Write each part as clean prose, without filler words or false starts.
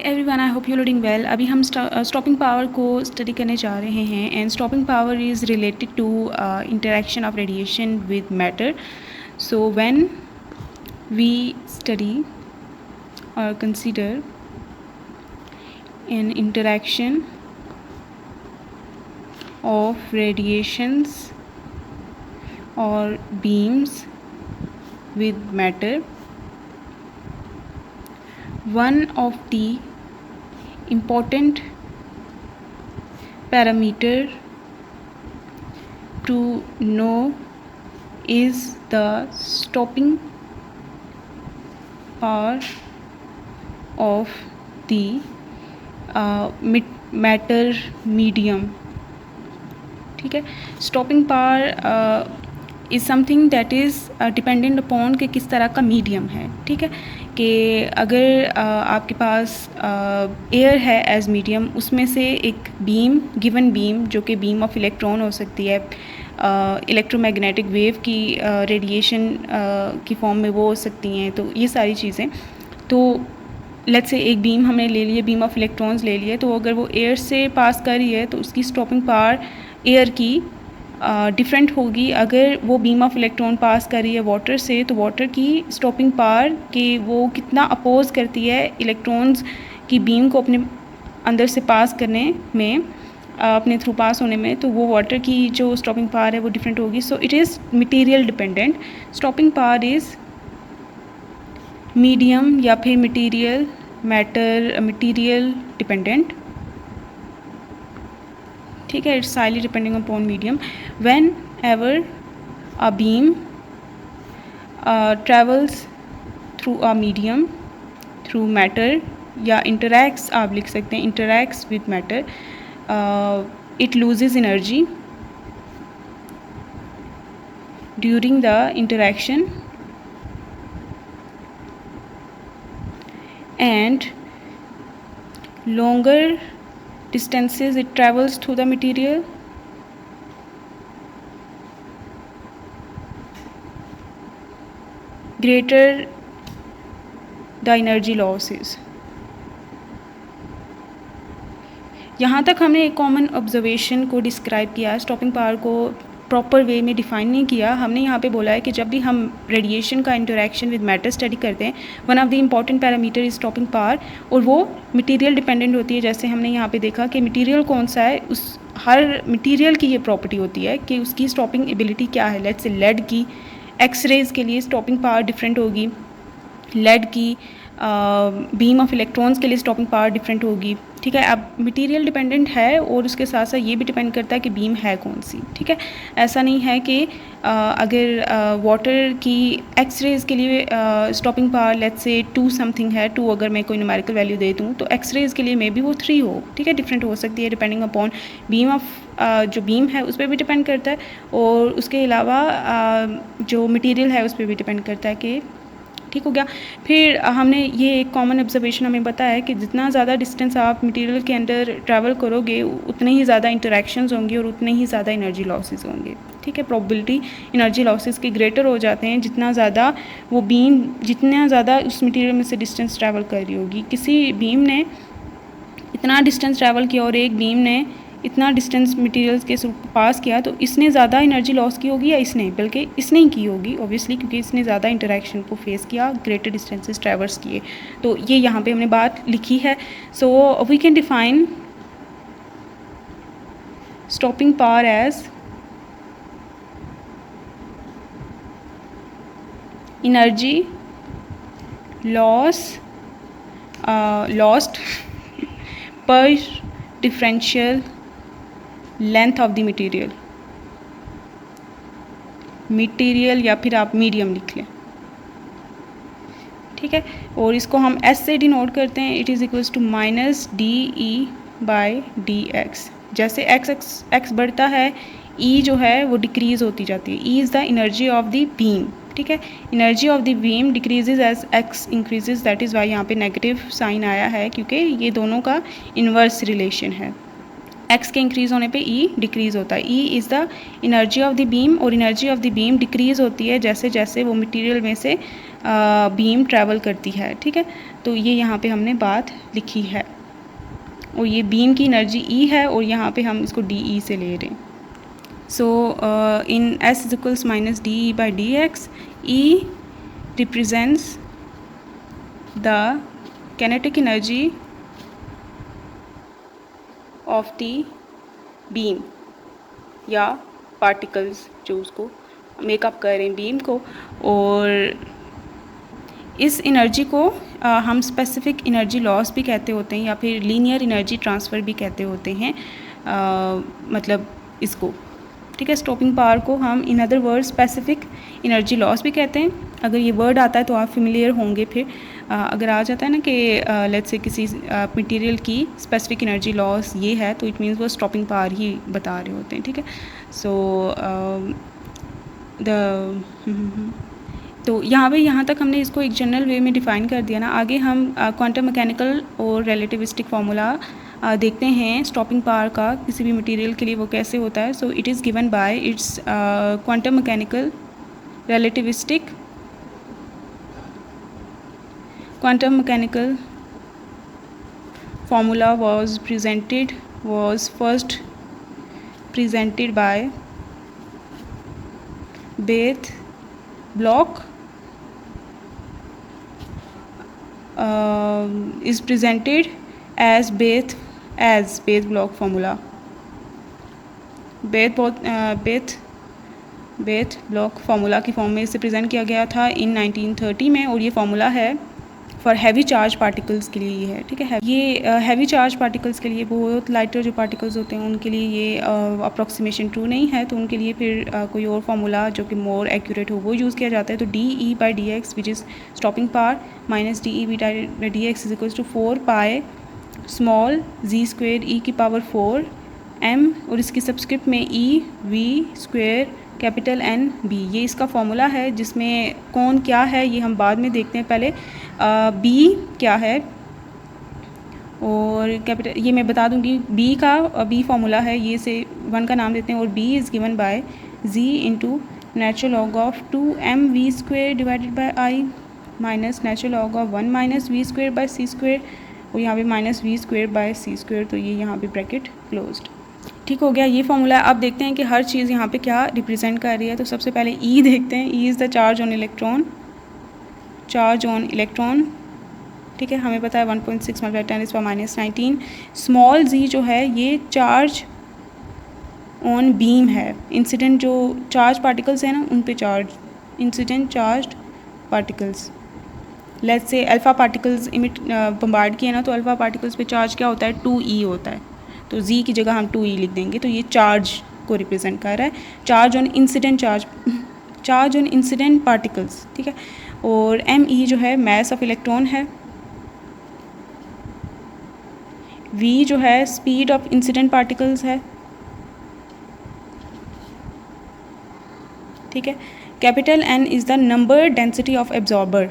Everyone, I hope you doing well. अभी हम stopping power को स्टडी करने जा रहे हैं and stopping power is related to interaction of radiation with matter. So when we study or consider an interaction of radiations or beams with matter, one of the important parameter to know is the stopping power of the matter medium. ठीक है, stopping power is something that is dependent upon कि किस तरह का medium है. ठीक है, कि अगर आपके पास एयर है एज मीडियम, उसमें से एक बीम, गिवन बीम जो कि बीम ऑफ इलेक्ट्रॉन हो सकती है, इलेक्ट्रोमैग्नेटिक वेव की रेडिएशन की फॉर्म में वो हो सकती हैं. तो ये सारी चीज़ें, तो लेट्स से एक बीम हमने ले लिए, बीम ऑफ इलेक्ट्रॉन्स ले लिए, तो अगर वो एयर से पास कर रही है तो उसकी स्टॉपिंग पावर एयर की डिफरेंट होगी. अगर वो बीम ऑफ इलेक्ट्रॉन पास कर रही है वाटर से, तो वाटर की स्टॉपिंग पावर कि वो कितना अपोज करती है इलेक्ट्रॉन्स की बीम को अपने अंदर से पास करने में, अपने थ्रू पास होने में, तो वो वाटर की जो स्टॉपिंग पावर है वो डिफरेंट होगी. So it is material dependent. Stopping power is medium या फिर मटीरियल मटीरियल डिपेंडेंट. ठीक है, it's highly depending upon medium. When ever a beam travels through a medium, through matter, या इंटरैक्ट्स, आप लिख सकते हैं interacts with matter, it loses energy during the interaction and longer distances it travels through the material, greater the energy losses. यहाँ तक हमने एक common observation को डिस्क्राइब किया, स्टॉपिंग पावर को प्रॉपर वे में डिफ़ाइन नहीं किया. हमने यहाँ पे बोला है कि जब भी हम रेडिएशन का इंटरेक्शन विद मैटर स्टडी करते हैं, one of the important parameter is stopping power, और वो मटेरियल डिपेंडेंट होती है. जैसे हमने यहाँ पे देखा कि मटेरियल कौन सा है, उस हर मटेरियल की ये प्रॉपर्टी होती है कि उसकी स्टॉपिंग एबिलिटी क्या है. लेट्स से लेड की एक्सरेज के लिए स्टॉपिंग पावर डिफरेंट होगी, लेड की बीम ऑफ इलेक्ट्रॉन्स के लिए स्टॉपिंग पावर डिफरेंट होगी. ठीक है, अब मटेरियल डिपेंडेंट है और उसके साथ साथ ये भी डिपेंड करता है कि बीम है कौन सी. ठीक है, ऐसा नहीं है कि अगर वाटर की एक्सरेज के लिए stopping power let's say 2 something है, 2 अगर मैं कोई न्यूमेरिकल वैल्यू दे दूँ, तो एक्सरेज के लिए मे बी वो 3 हो. ठीक है, डिफरेंट हो सकती है डिपेंडिंग अपॉन बीम ऑफ जो बीम है उस पर भी डिपेंड करता है, और उसके अलावा जो मटेरियल है उस पर भी डिपेंड करता है कि ठीक हो गया. फिर हमने ये एक कॉमन ऑब्जर्वेशन हमें बताया है कि जितना ज़्यादा डिस्टेंस आप मटेरियल के अंदर ट्रैवल करोगे, उतने ही ज़्यादा इंटरेक्शंस होंगे और उतने ही ज़्यादा एनर्जी लॉसेस होंगे. ठीक है, प्रोबेबिलिटी एनर्जी लॉसेस के ग्रेटर हो जाते हैं जितना ज़्यादा वो बीम, जितना ज़्यादा उस मटेरियल में से डिस्टेंस ट्रैवल कर रही होगी. किसी बीम ने इतना डिस्टेंस ट्रैवल किया और एक बीम ने इतना डिस्टेंस मटेरियल्स के पास किया, तो इसने ज़्यादा एनर्जी लॉस की होगी या इसने, बल्कि इसने ही की होगी ऑब्वियसली, क्योंकि इसने ज़्यादा इंटरेक्शन को फेस किया, ग्रेटर डिस्टेंसेस ट्रैवर्स किए. तो ये यहाँ पे हमने बात लिखी है. So we can define stopping power as energy lost per differential length of the material, या फिर आप मीडियम लिख लें. ठीक है, और इसको हम एस से डिनोट करते हैं. It is equals to minus D E by D X. जैसे एक्स बढ़ता है, ई जो है वो डिक्रीज़ होती जाती है. E is the energy of the beam. ठीक है, energy of the beam decreases as X increases. That is why यहाँ पे नेगेटिव साइन आया है, क्योंकि ये दोनों का इन्वर्स रिलेशन है. एक्स के इंक्रीज़ होने पे ई डिक्रीज़ होता है. E is the energy of the beam, और energy of the beam decrease होती है जैसे जैसे वो मटेरियल में से बीम ट्रैवल करती है, ठीक है। तो ये यहाँ पे हमने बात लिखी है, और ये बीम की एनर्जी E है, और यहाँ पे हम इसको DE से ले रहे हैं। सो इन S equals minus DE by DX, E represents the kinetic energy of the beam या particles जो उसको मेकअप कर रहे हैं बीम को, और इस एनर्जी को हम स्पेसिफिक एनर्जी लॉस भी कहते होते हैं, या फिर लीनियर एनर्जी ट्रांसफ़र भी कहते होते हैं, मतलब इसको, ठीक है। स्टॉपिंग पावर को हम in other word specific energy loss भी कहते हैं। अगर ये वर्ड आता है तो आप फेमिलियर होंगे। फिर अगर आ जाता है ना कि लेट्स से किसी मटेरियल की स्पेसिफिक एनर्जी लॉस ये है, तो इट मीन्स वो स्टॉपिंग पावर ही बता रहे होते हैं, ठीक है। सो तो यहाँ तक हमने इसको एक जनरल वे में डिफ़ाइन कर दिया ना। आगे हम क्वांटम मैकेनिकल और रिलेटिविस्टिक फार्मूला देखते हैं स्टॉपिंग पावर का किसी भी मटेरियल के लिए वो कैसे होता है। So it is given bye it's quantum mechanical relativistic quantum mechanical formula was first presented by Bethe block, is presented as Bethe block formula. Bethe block formula की फॉर्म में इसे प्रेजेंट किया गया था इन 1930 में, और ये फार्मूला है फॉर हैवी चार्ज पार्टिकल्स के लिए, ये है, ठीक है। ये हैवी चार्ज पार्टिकल्स के लिए, बहुत लाइटर जो पार्टिकल्स होते हैं उनके लिए ये अप्रॉक्सीमेशन ट्रू नहीं है, तो उनके लिए फिर कोई और फार्मूला जो कि मोर एक्यूरेट हो वो यूज़ किया जाता है। तो DE by DX which is stopping power minus DE by DX is equals to 4 pi small z square E की पावर 4 m, और इसकी सब्सक्रिप्ट में E V square capital N B, ये इसका फॉर्मूला है, जिसमें कौन क्या है ये हम बाद में देखते हैं। पहले B क्या है और कैपिटल ये मैं बता दूंगी। B का B फार्मूला है, ये से 1 का नाम देते हैं, और B is given by Z into natural log of 2mv square divided by I minus natural log of 1 minus V square by C square, और यहाँ पे minus V square by C square, तो ये यहाँ पे ब्रैकेट क्लोज्ड। ठीक हो गया, ये फॉर्मूला। अब देखते हैं कि हर चीज़ यहाँ पे क्या रिप्रेजेंट कर रही है। तो सबसे पहले E देखते हैं। E is the charge on electron, ठीक है, हमें पता है 1.6 × 10⁻⁻19। स्मॉल z जो है ये चार्ज ऑन बीम है, इंसिडेंट जो चार्ज पार्टिकल्स हैं ना उन पे charge, incident charged particles. Let's say alpha particles bombard किए ना, तो अल्फ़ा पार्टिकल्स पे चार्ज क्या होता है, 2e होता है, तो z की जगह हम 2e लिख देंगे। तो ये चार्ज को रिप्रेजेंट कर रहा है, चार्ज ऑन इंसिडेंट पार्टिकल्स, ठीक है। और me जो है मास ऑफ इलेक्ट्रॉन है, v जो है स्पीड ऑफ इंसिडेंट पार्टिकल्स है, ठीक है। Capital N is the number density of absorber,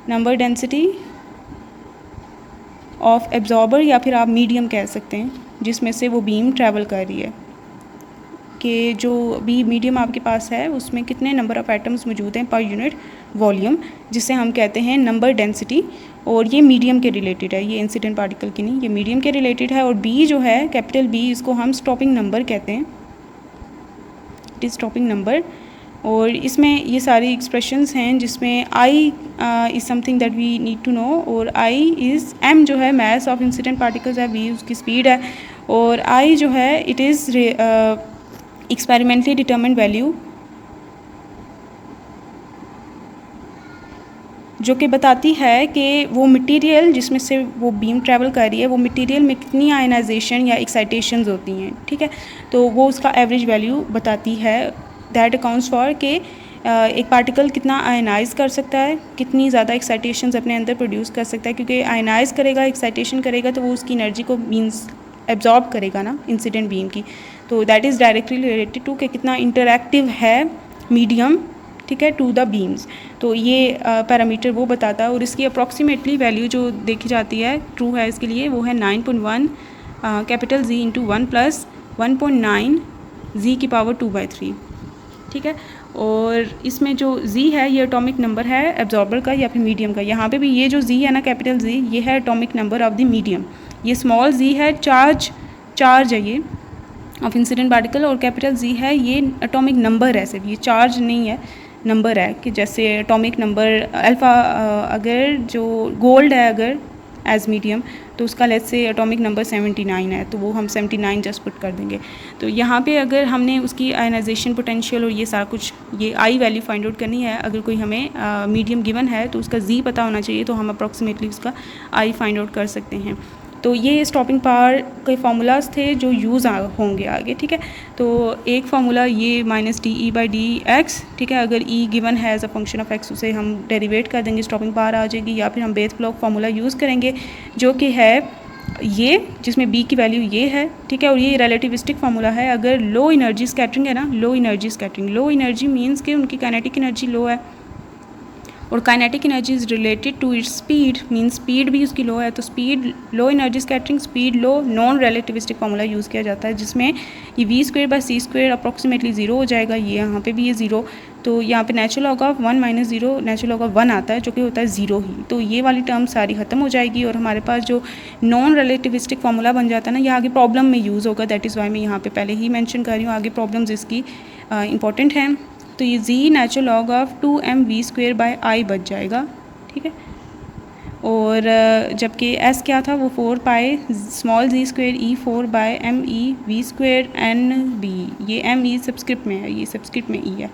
number density of absorber, या फिर आप मीडियम कह सकते हैं जिसमें से वो बीम ट्रैवल कर रही है, कि जो भी मीडियम आपके पास है उसमें कितने नंबर ऑफ़ एटम्स मौजूद हैं पर यूनिट वॉल्यूम, जिसे हम कहते हैं नंबर डेंसिटी। और ये मीडियम के रिलेटेड है, ये इंसिडेंट पार्टिकल की नहीं, ये मीडियम के रिलेटेड है। और B जो है कैपिटल B, इसको हम स्टॉपिंग नंबर कहते हैं, इट इज़ स्टॉपिंग नंबर। और इसमें ये सारी एक्सप्रेशंस हैं जिसमें I is something that we need to know, और I इज़ M जो है मास ऑफ इंसिडेंट पार्टिकल्स है, V उसकी स्पीड है, और I जो है it is experimentally determined value, जो कि बताती है कि वो मटेरियल जिसमें से वो बीम ट्रैवल कर रही है, वो मटेरियल में कितनी आयनाइजेशन या एक्साइटेशंस होती हैं, ठीक है। तो वो उसका एवरेज वैल्यू बताती है, दैट अकाउंट्स फॉर के एक पार्टिकल कितना आयनाइज कर सकता है, कितनी ज़्यादा एक्साइटेशंस अपने अंदर प्रोड्यूस कर सकता है, क्योंकि आयनाइज करेगा, एक्साइटेशन करेगा, तो वो उसकी एनर्जी को मीन्स एब्जॉर्ब करेगा ना इंसिडेंट बीम की। तो that is directly related to कि कितना इंटरैक्टिव है मीडियम, ठीक है, टू द बीम्स। तो ये पैरामीटर वो बताता है, और इसकी अप्रॉक्सीमेटली वैल्यू जो देखी जाती है ट्रू है इसके लिए, वो है 9.1 कैपिटल Z इंटू 1 + 1.9 Z की पावर 2/3, ठीक है। और इसमें जो जी है ये एटॉमिक नंबर है एब्जॉर्बर का या फिर मीडियम का। यहाँ पे भी ये जो जी है ना कैपिटल जी, ये है atomic number of the medium. ये स्मॉल जी है चार्ज है ये ऑफ इंसिडेंट पार्टिकल, और कैपिटल जी है ये एटॉमिक नंबर है, सिर्फ ये चार्ज नहीं है, नंबर है। कि जैसे एटॉमिक नंबर अल्फ़ा, अगर जो गोल्ड है अगर एज मीडियम, तो उसका लेट्स से एटॉमिक नंबर 79 है, तो वो हम 79 जस्ट पुट कर देंगे। तो यहाँ पे अगर हमने उसकी आयनाइजेशन पोटेंशियल और ये सारा कुछ, ये आई वैल्यू फाइंड आउट करनी है, अगर कोई हमें मीडियम गिवन है तो उसका जी पता होना चाहिए, तो हम अप्रॉक्सीमेटली उसका आई फाइंड आउट कर सकते हैं। तो ये स्टॉपिंग पावर के फार्मूलाज थे जो यूज़ होंगे आगे, ठीक है। तो एक फार्मूला ये -dE/dx, ठीक है, अगर E गिवन है as a function of x, उसे हम डेरिवेट कर देंगे, स्टॉपिंग पावर आ जाएगी। या फिर हम बेथ-फ्लोक फार्मूला यूज़ करेंगे जो कि है ये, जिसमें B की वैल्यू ये है, ठीक है। और ये रिलेटिविस्टिक फार्मूला है। अगर लो एनर्जी स्कैटरिंग है ना, लो एनर्जी मीन्स कि उनकी काइनेटिक एनर्जी लो है, और kinetic energy is related to its speed, means speed भी उसकी लो है। तो speed low, energy scattering, speed low, non relativistic formula use किया जाता है, जिसमें ये v²/c² अप्रॉक्सीमेटली 0 हो जाएगा। ये यहाँ पे भी ये 0, तो यहाँ पे natural log of 1 - 0 natural log of 1 आता है, जो कि होता है 0 ही। तो ये वाली टर्म सारी ख़त्म हो जाएगी और हमारे पास जो नॉन रिलेटिविस्टिक फार्मूला बन जाता है ना, ये आगे प्रॉब्लम में यूज़ होगा। दैट इज़ वाई मैं यहाँ पे पहले ही मेंशन कर रही हूँ, आगे प्रॉब्लम्स इसकी इंपॉर्टेंट हैं। तो ये जी नेचुरल लॉग ऑफ 2mv²/I बच जाएगा, ठीक है। और जबकि एस क्या था, वो 4π स्मॉल g² E4/me v²NB, ये me सब्सक्रिप्ट में है, ये सब्सक्रिप्ट में E है,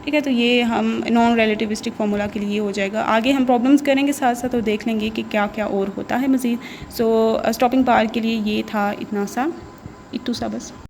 ठीक है। तो ये हम नॉन रिलेटिविस्टिक फार्मूला के लिए हो जाएगा। आगे हम प्रॉब्लम्स करेंगे साथ साथ और देख लेंगे कि क्या क्या और होता है मज़ीद। सो स्टॉपिंग पावर के लिए ये था इतना सा बस।